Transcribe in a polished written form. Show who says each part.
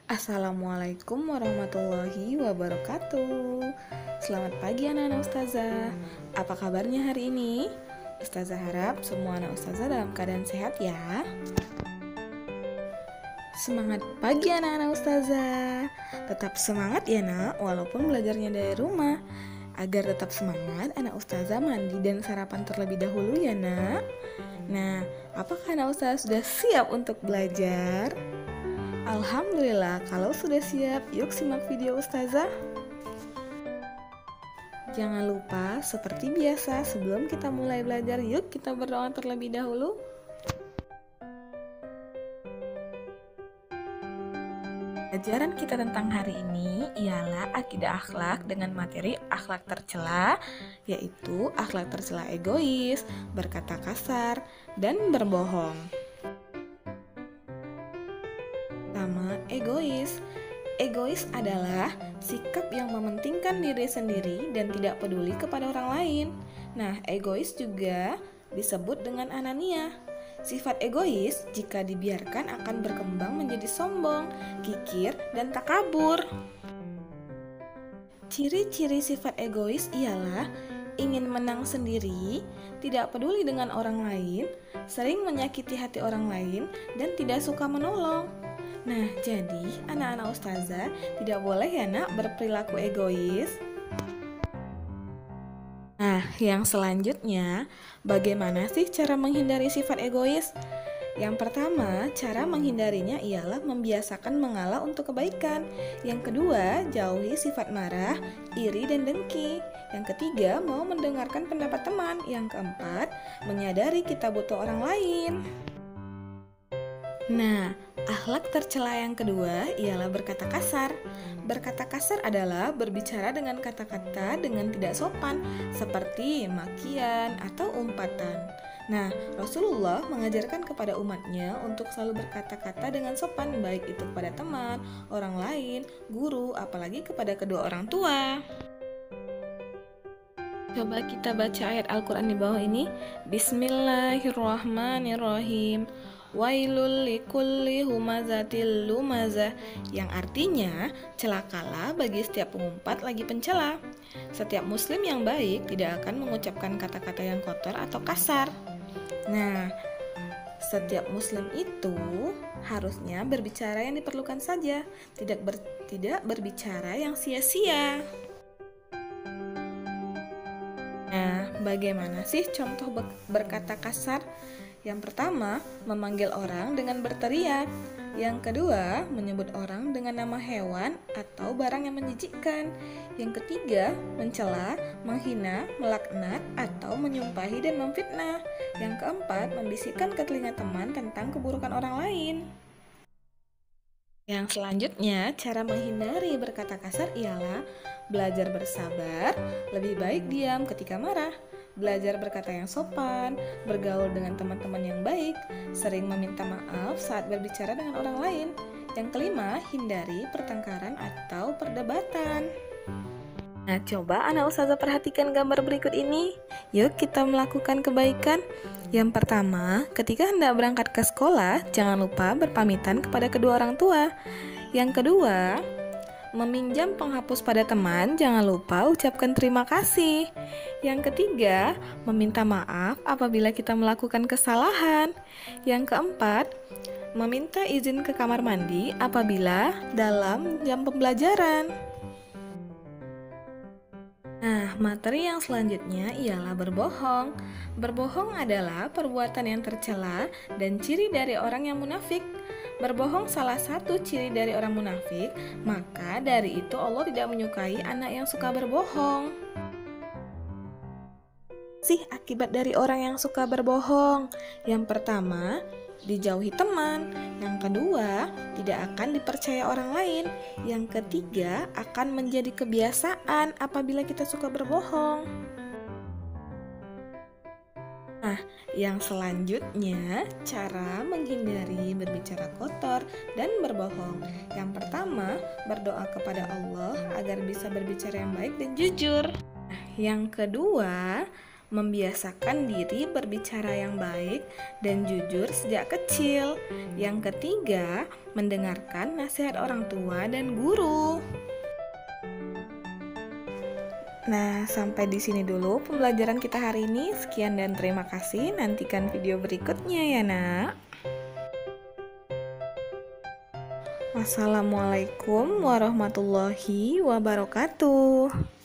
Speaker 1: Assalamualaikum warahmatullahi wabarakatuh. Selamat pagi anak-anak ustazah. Apa kabarnya hari ini? Ustazah harap semua anak ustazah dalam keadaan sehat ya. Semangat pagi anak-anak ustazah. Tetap semangat ya nak, walaupun belajarnya dari rumah. Agar tetap semangat, anak ustazah mandi dan sarapan terlebih dahulu ya nak. Nah, apakah anak ustazah sudah siap untuk belajar? Alhamdulillah, kalau sudah siap, yuk simak video ustazah. Jangan lupa, seperti biasa, sebelum kita mulai belajar, yuk kita berdoa terlebih dahulu. Pelajaran kita tentang hari ini ialah akidah akhlak dengan materi akhlak tercela, yaitu akhlak tercela egois, berkata kasar, dan berbohong. Pertama, egois. Egois adalah sikap yang mementingkan diri sendiri dan tidak peduli kepada orang lain. Nah, egois juga disebut dengan anania. Sifat egois jika dibiarkan akan berkembang menjadi sombong, kikir, dan takabur. Ciri-ciri sifat egois ialah ingin menang sendiri, tidak peduli dengan orang lain, sering menyakiti hati orang lain, dan tidak suka menolong. Nah, jadi anak-anak ustazah tidak boleh ya nak berperilaku egois. Nah, yang selanjutnya, bagaimana sih cara menghindari sifat egois? Yang pertama, cara menghindarinya ialah membiasakan mengalah untuk kebaikan. Yang kedua, jauhi sifat marah, iri, dan dengki. Yang ketiga, mau mendengarkan pendapat teman. Yang keempat, menyadari kita butuh orang lain. Nah, akhlak tercela yang kedua ialah berkata kasar. Berkata kasar adalah berbicara dengan kata-kata dengan tidak sopan, seperti makian atau umpatan. Nah, Rasulullah mengajarkan kepada umatnya untuk selalu berkata-kata dengan sopan, baik itu kepada teman, orang lain, guru, apalagi kepada kedua orang tua. Coba kita baca ayat Al-Quran di bawah ini. Bismillahirrahmanirrahim. Wailul likulli humazatil lumazah, yang artinya celakalah bagi setiap pengumpat lagi pencela. Setiap muslim yang baik tidak akan mengucapkan kata-kata yang kotor atau kasar. Nah, setiap muslim itu harusnya berbicara yang diperlukan saja, tidak berbicara yang sia-sia. Nah, bagaimana sih contoh berkata kasar? Yang pertama, memanggil orang dengan berteriak. Yang kedua, menyebut orang dengan nama hewan atau barang yang menjijikkan. Yang ketiga, mencela, menghina, melaknat, atau menyumpahi dan memfitnah. Yang keempat, membisikkan ke telinga teman tentang keburukan orang lain. Yang selanjutnya, cara menghindari berkata kasar ialah belajar bersabar, lebih baik diam ketika marah, belajar berkata yang sopan, bergaul dengan teman-teman yang baik, sering meminta maaf saat berbicara dengan orang lain. Yang kelima, hindari pertengkaran atau perdebatan. Nah, coba anak ustazah perhatikan gambar berikut ini. Yuk kita melakukan kebaikan. Yang pertama, ketika hendak berangkat ke sekolah, jangan lupa berpamitan kepada kedua orang tua. Yang kedua, meminjam penghapus pada teman, jangan lupa ucapkan terima kasih. Yang ketiga, meminta maaf apabila kita melakukan kesalahan. Yang keempat, meminta izin ke kamar mandi apabila dalam jam pembelajaran. Nah, materi yang selanjutnya ialah berbohong. Berbohong adalah perbuatan yang tercela dan ciri dari orang yang munafik. Berbohong salah satu ciri dari orang munafik, maka dari itu Allah tidak menyukai anak yang suka berbohong. Sih akibat dari orang yang suka berbohong? Yang pertama, dijauhi teman. Yang kedua, tidak akan dipercaya orang lain. Yang ketiga, akan menjadi kebiasaan apabila kita suka berbohong. Nah, yang selanjutnya, cara menghindari berbicara kotor dan berbohong. Yang pertama, berdoa kepada Allah agar bisa berbicara yang baik dan jujur. Nah, yang kedua, membiasakan diri berbicara yang baik dan jujur sejak kecil. Yang ketiga, mendengarkan nasihat orang tua dan guru. Nah, sampai di sini dulu pembelajaran kita hari ini. Sekian dan terima kasih. Nantikan video berikutnya ya, Nak. Wassalamualaikum warahmatullahi wabarakatuh.